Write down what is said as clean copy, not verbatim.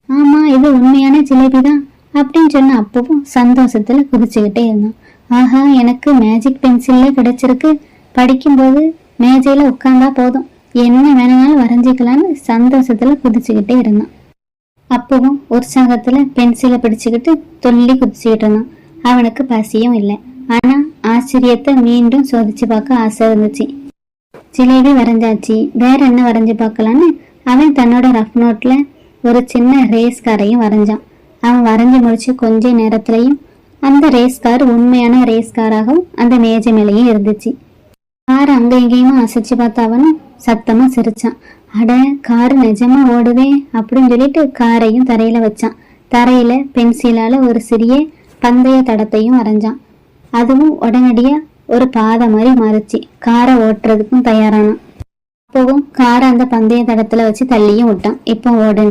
ஆமா, இது உண்மையான ஜிலேபி தான் அப்படின்னு சொன்ன அப்பவும் சந்தோஷத்துல குதிச்சுக்கிட்டே இருந்தான். ஆஹா, எனக்கு மேஜிக் பென்சில்ல கிடைச்சிருக்கு, படிக்கும்போது மேஜையில உட்கார்ந்தா போதும், என்ன வேணும்னாலும் வரைஞ்சிக்கலான்னு சந்தோஷத்துல குதிச்சுக்கிட்டே இருந்தான். அப்பவும் உற்சாகத்துல பென்சிலை பிடிச்சுக்கிட்டு துள்ளி குதிச்சுக்கிட்டு இருந்தான். அவனுக்கு பசியும் இல்லை. ஆனா ஆச்சரியத்தை மீண்டும் சோதிச்சு பார்க்க ஆசை இருந்துச்சு. ஜிலேபி வரைஞ்சாச்சு, வேற என்ன வரைஞ்சு பார்க்கலான்னு அவன் தன்னோட ரஃப் நோட்ல ஒரு சின்ன ரேஸ் காரையும் வரைஞ்சான். அவன் வரைஞ்சி முடிச்சு கொஞ்ச நேரத்திலையும் அந்த ரேஸ் கார் உண்மையான ரேஸ் காராகவும் அந்த மேஜை மேலேயும் இருந்துச்சு. காரை அங்க எங்கேயுமா அசைச்சு பார்த்த அவனும் சத்தமா சிரிச்சான். அட, காரு நிஜமா ஓடுதே அப்படின்னு சொல்லிட்டு காரையும் தரையில வச்சான். தரையில பென்சிலால ஒரு சிறிய பந்தய தடத்தையும் வரைஞ்சான். அதுவும் உடனடியா ஒரு பாதை மாதிரி மாறிச்சு. காரை ஓட்டுறதுக்கும் தயாரானான். அப்பவும் காரை அந்த பந்தய தடத்துல வச்சு தள்ளியும் விட்டான். இப்போ ஓடுன்னு.